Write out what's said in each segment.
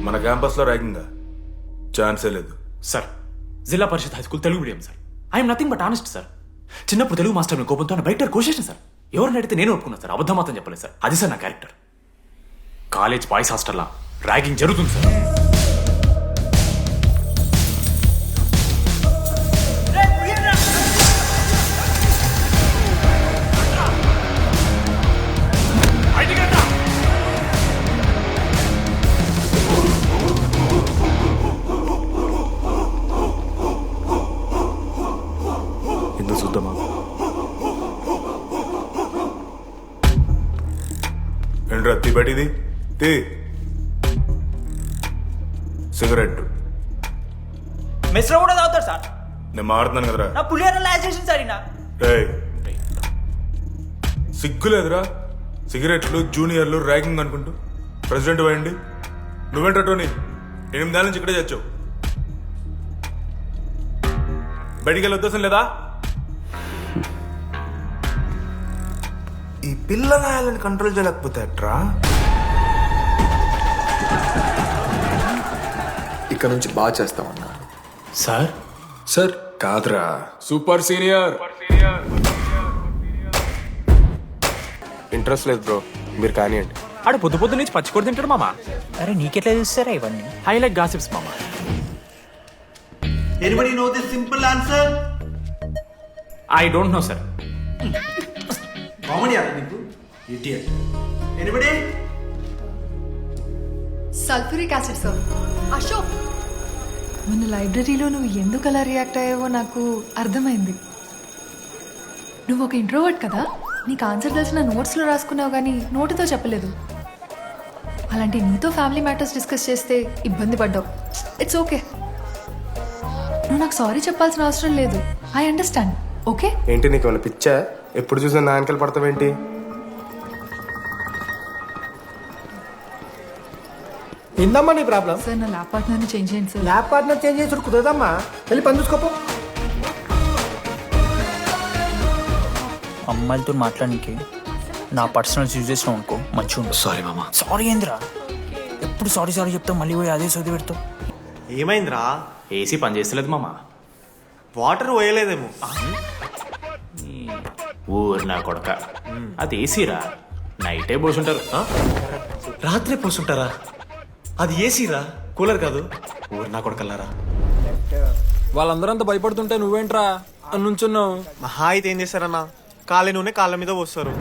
మన క్యాంపస్లో ర్యాగింగా ఛాన్సే లేదు. Sir Zilla Parishad high school Telugu medium sir. I'm nothing but honest sir. చిన్నప్పుడు తెలుగు మాస్టర్ కోపంతో నా బయట కోసేసిన సార్. ఎవరిని అడిగితే నేను ఒప్పుకున్నాను సార్. అబద్ధం మాత్రం చెప్పలేదు సార్. అది సార్ నా క్యారెక్టర్. కాలేజ్ బాయ్స్ హాస్టల్లా ర్యాగింగ్ జరుగుతుంది సార్. ఎందుకు చూద్దామా? ఏంట్రా తీ బయటిది తీ. సిగరెట్ మెస్లో కూడా తాగుతాడు సార్. నేను మాడుతున్నాను కదరా. నా పులిహోర లాస్ట్ చేసింది సార్ ఈయన. ఏయ్, సిగ్గులేదురా? సిగరెట్లు జూనియర్లు ర్యాగింగ్ అనుకుంటూ ప్రెసిడెంట్ పోయండి. నువ్వేంట్రా టోనీ 8 ఏళ్ళ నుంచి ఇక్కడే చచ్చావు. బయటికి వెళ్ళే ఉద్దేశం లేదా? ఈ పిల్లలని కంట్రోల్ చేయలేకపోతే అట్రా. ఇక్కడ నుంచి బాగా చేస్తామన్నా. సార్ సార్ కాదురా, సూపర్ సీనియర్. ఇంట్రెస్ట్ లేదు బ్రో, మీరు కానివ్వండి. ఆడు పొద్దు నుంచి పచ్చికొడి తింటాడు మామ. అరే నీకెట్లా చూస్తారా ఇవన్నీ? హైలైట్ గాసిప్స్ మామ. Anybody know the simple answer? I don't know sir. Comedy are you? Idiot. Anybody? Sulphuric acid sir. Ashok, మన లైబ్రరీలో నువ్వు ఎందుకు అలా రియాక్ట్ అయ్యావో నాకు అర్థమైంది. నువ్వు ఒక ఇంట్రోవర్ట్ కదా, నీకు ఆన్సర్ తెలిసిన నోట్స్లో రాసుకున్నావు కానీ నోటితో చెప్పలేదు. అలాంటి నీతో ఫ్యామిలీ మ్యాటర్స్ డిస్కస్ చేస్తే ఇబ్బంది పడ్డావు. ఇట్స్ ఓకే, నువ్వు నాకు సారీ చెప్పాల్సిన అవసరం లేదు. I understand. ఓకే? ఏంటి నీకు ఏమైనా పిచ్చా? ఎప్పుడు చూసినా నా వెనకాల పడతావేంటి? ఏందమ్మా నీ ప్రాబ్లం? సార్ నా ల్యాబ్ పార్ట్నర్ని చేంజ్ చేయండి సార్. ల్యాబ్ పార్ట్నర్ చేంజ్ చేసి కుదరదమ్మా. వెళ్ళి పని చూసుకోపో. అమ్మాయిలతో మాట్లాడానికి నా పర్సనల్స్ యూజ్ చేసినావు అనుకో మంచిగా ఉంటుంది. సారీ మామ. సారీ ఏంద్రా? ఎప్పుడు సారీ సారీ చెప్తావు, మళ్ళీ పోయి అదే సోది పెడతావు. ఏమైందిరా? ఏసీ పని చేస్తలేదు మామ. వాటర్ పోయలేదేమో. ఊరు నా కొడక, అది ఏసీరా. నైటే పోసుంటారు. రాత్రే పోసుంటారా? అది ఏసీరా, కూలర్ కాదు. ఊరు నా కొడకల్లారా. వాళ్ళందరూ అంత భయపడుతుంటే నువ్వేంట్రా నుంచున్నావు? మహా అయితే ఏం చేస్తారన్నా, కాళ్ళ నూనె కాళ్ళ మీద పోస్తారు.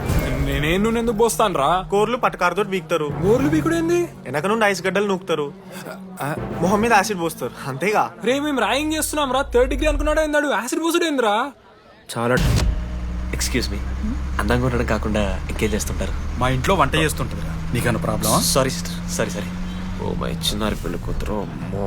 నేనేం నువ్వు ఎందుకు పోస్తాను రా? కోర్లు పట్టకారుతో బీకుతారు. ఊర్లు బీకుడేంది? వెనక నుండి ఐస్ గడ్డలు నూకుతారు. మొహం మీద యాసిడ్ పోస్తారు. అంతేగా. రే మేము ర్యాగింగ్ చేస్తున్నాం రా. 3rd డిగ్రీ అనుకున్నాడు ఏందాడు? యాసిడ్ పోసుడేంద్రా? చాలా ఎక్స్క్యూజ్ మీ, అందంగా ఉండడం కాకుండా ఇంకేం చేస్తుంటారు? మా ఇంట్లో వంట చేస్తుంటారు. నీకన్నా ప్రాబ్లమా? Sorry sister, sorry. Oh my చిన్నారి పెళ్ళి కూతురు, అమ్మో.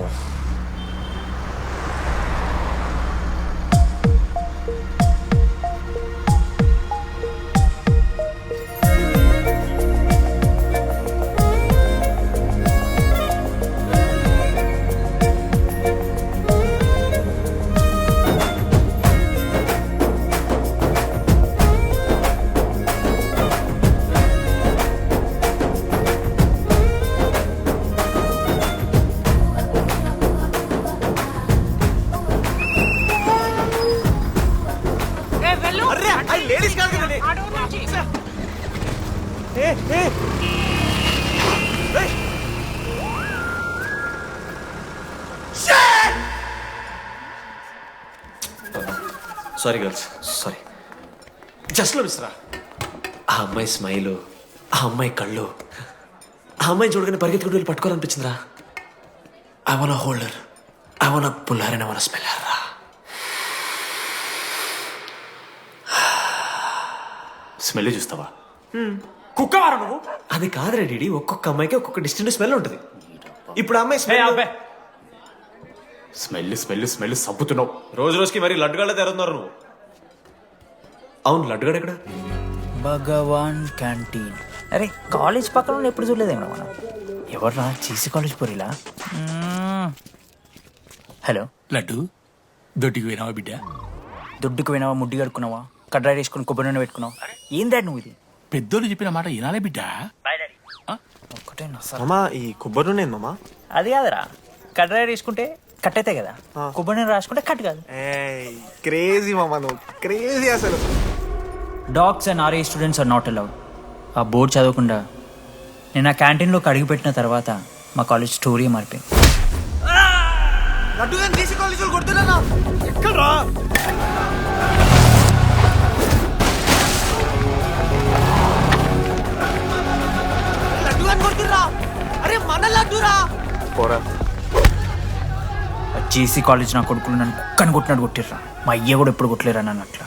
Sorry girls, sorry. జస్ట్ లో మిస్రా. ఆ అమ్మాయి స్మైలు, ఆ అమ్మాయి కళ్ళు, ఆ అమ్మాయి చూడగానే పరిగెత్తుకుంటూ వెళ్ళి పట్టుకోవాలనిపించిందిరా. I want holder, I want puller and I want smell రా. స్మెల్ చూస్తావా? కుక్కవారా నువ్వు? అది కాదురా డీడీ, ఒక్కొక్క అమ్మాయికి ఒక్కొక్క డిస్టింట్ స్మెల్ ఉంటుంది. ఇప్పుడు ఆ అమ్మాయి స్మెల్ సబ్బుతున్నావు. రోజు రోజుకి మరి లడ్డుగాళ్ళ తెరుతున్నారు నువ్వు. అవును, లడ్డుగాడు ఎక్కడ? భగవాన్ క్యాంటీన్. అరే కాలేజ్ పక్కన ఎప్పుడు చూడలేదేమో మనం. ఎవర్రా చీసీ కాలేజ్ పోరిలా? హలో లడ్డు, దొడ్డికి పోయినావా బిడ్డ? దొడ్డుకు పోయినావా, ముడ్డి కడుక్కున్నావా, కడ్రాయి వేసుకుని కొబ్బరి నూనె పెట్టుకున్నావు? ఏం డాడ్ నువ్వు ఇది? పెద్దోళ్ళు చెప్పిన మాట వినాలే బిడ్డ. ఒక్కటే మామా, ఈ కొబ్బరి నూనె మామా అది కాదురా కడ్రాయి తీసుకుంటే కట్ అవుతాయి కదా కొబ్బరి నీళ్ళు రాసుకుంటే కట్ కాదు. క్రేజీ మామ నువ్వు క్రేజీ అసలు. డాగ్స్ అండ్ ఆర్ఏ స్టూడెంట్స్ ఆర్ నాట్ అలౌడ్. ఆ బోర్డు చదవకుండా నేను ఆ క్యాంటీన్లోకి అడుగుపెట్టిన తర్వాత మా కాలేజ్ స్టోరీ మారిపోయింది. లడ్డు గాని దేశీ కాలేజీలు కొడుతున్నా ఎక్కడ్రా? లడ్డు గాని కొడుతుర్రా. అరే మన లడ్డురా. పోరా. జేసీ కాలేజ్ నా కొడుకులు నన్ను కుక్కని కొట్టినట్టు కొట్టిర్రా. మా అయ్య కూడా ఎప్పుడు కొట్టలేరా నన్ను అట్లా.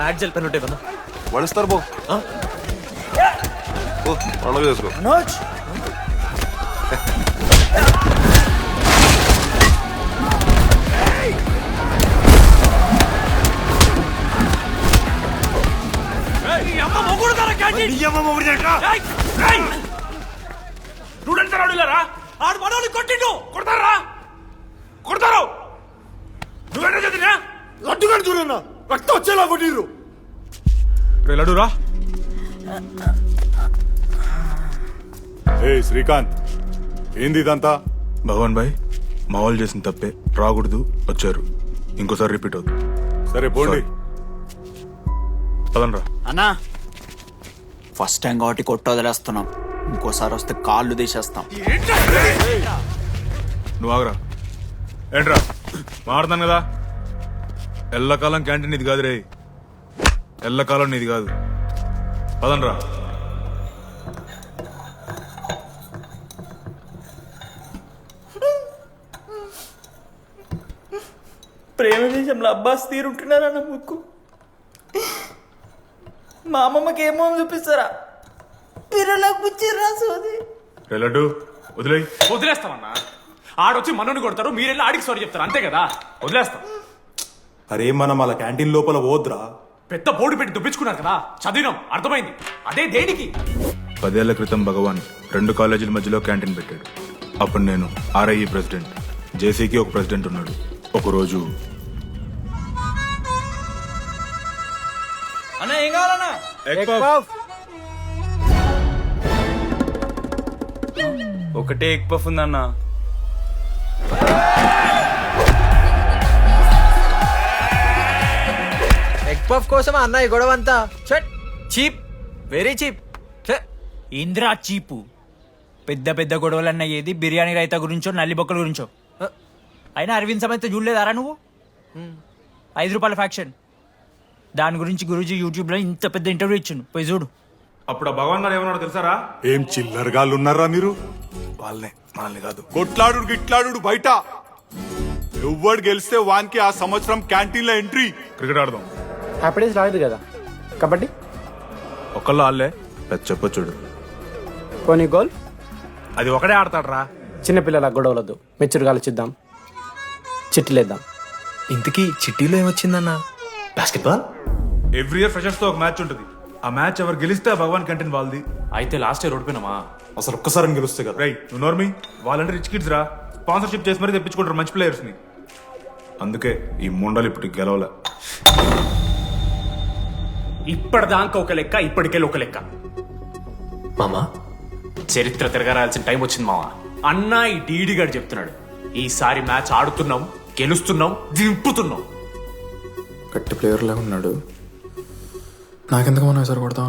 యాడ్ జల్ పెన్ ఉంటే కదా వడిస్తారు బో పండుగ చేసుకో. ఆడు మనోళ్ళు కొట్టిండు కొడతారా కొడతారు. నువ్వేంటో చదివినా లడ్డు గాని చూడన్నా రక్తం వచ్చేలా కొట్టిర్రు. రే లడ్డురా. ఏ శ్రీకాంత్ ఏంది ఇదంతా? భగవాన్ భాయ్ మా వాళ్ళు చేసిన తప్పే, రాకూడదు, వచ్చారు, ఇంకోసారి రిపీట్ అవుతుంది. సరే పోండి. పదనరా. అన్నా ఫస్ట్ టైం కాబట్టి కొట్టు వదిలేస్తున్నాం, ఇంకోసారి వస్తే కాళ్ళు తీసేస్తాం. నువ్వు ఆగరా. ఏంట్రా మాట్లాడుతాను కదా. ఎల్లకాలం క్యాంటీన్ ఇది కాదు రే, ఎల్లకాలం నీది కాదు. పదనరా. ప్రేమ దేశంలో అబ్బాస్ తీరుంటున్నారా నా ముక్కు. మా అమ్మమ్మకి ఏమో చూపిస్తారా పిల్లలకు పుచ్చిర్రా సోది. రే లడ్డు వదిలేయ్. వదిలేస్తామన్నా. ఆడొచ్చి మనోని కొడతారు, మీరెళ్ళి ఆడికి సారీ చెప్తారు, అంతే కదా. వదిలేస్తాం. అరే మనం అలా క్యాంటీన్ లోపల పోద్రా. పెద్ద బోర్డు పెట్టి దుప్పించుకున్నారు కదా, చదివినాం, అర్థమైంది. అదే దేనికి? 10 ఏళ్ల క్రితం భగవాన్ 2 కాలేజీల మధ్యలో క్యాంటీన్ పెట్టాడు. అప్పుడు నేను ఆర్ఐఈ ప్రెసిడెంట్, జేసీకి ఒక ప్రెసిడెంట్ ఉన్నాడు. ఒకరోజు అన్న ఏం కావాలన్నా? ఒకటే ఎగ్ పఫ్ ఉందన్నా. ఎగ్ పఫ్ కోసం అన్న ఈ గొడవ అంతా చీప్, వెరీ చీప్. ఇంద్రా చీపు. పెద్ద పెద్ద గొడవలన్న ఏది బిర్యానీ రైతా గురించో నల్లి బొక్కల గురించో. అయినా అరవింద్ సమేత చూడలేదారా నువ్వు? 5 రూపాయల ఫ్యాక్షన్ దాని గురించి గురూజీ యూట్యూబ్ లో ఇంత పెద్ద ఇంటర్వ్యూ ఇచ్చిండు, పోయి చూడు. అప్పుడు ఆ భగవాన్ గారు ఏమన్నాడు తెలుసారా? ఏం చిల్లరగాళ్ళు ఉన్నారా మీరు? వాళ్ళనే, మనల్ని కాదు. కొట్లాడు గిట్లాడు బయట. ఎవ్వడు గెలిస్తే వానికి ఆ సంవత్సరం క్యాంటీన్ లో ఎంట్రీ. క్రికెట్ ఆడదాం. హ్యాపీడేస్ రాలేదు కదా. కబడ్డీ ఒకళ్ళు ఆడలే, పెద్ద చెప్పొచ్చుడు. పోనీ గోల్. అది ఒకడే ఆడతాడు రా. చిన్నపిల్లల గొడవలొద్దు, మెచ్యూర్గా ఆలోచిద్దాం, చిట్టిలేద్దాం. ఇంతకీ చిట్టీలో ఏమొచ్చిందన్నా? బాస్కెట్బాల్. ఎవ్రీ ఇయర్ ఫ్రెషర్స్ తో ఒక మ్యాచ్ ఉంటుంది. ఆ మ్యాచ్ ఎవరు గెలిస్తే ఆ భగవాన్ క్యాంటీన్ వాళ్ళది. అయితే లాస్ట్ ఇయర్ ఓడిపోయినామా? అసలు ఒక్కసారి గెలుస్తే కదా. రై నువ్వు నోర్మి. వాళ్ళంటే రిచ్ కిడ్స్ రా, స్పాన్సర్షిప్ చేసి మరీ తెప్పించుకుంటారు మంచి ప్లేయర్స్ ని. అందుకే ఈ ముండలు ఇప్పుడు గెలవలే. ఇప్పటిదాకా ఒక లెక్క, ఇప్పటికెళ్ళి ఒక లెక్క. మామా చరిత్ర తిరగరాల్సిన టైం వచ్చింది మావా. అన్నా ఈ డీడీ గారు చెప్తున్నాడు, ఈసారి మ్యాచ్ ఆడుతున్నాం, గెలుస్తున్నాం, దింపుతున్నాం. గట్టి ప్లేయర్ లాగా ఉన్నాడు. నాకెందుకు మనం ఎసరు కొడతాం.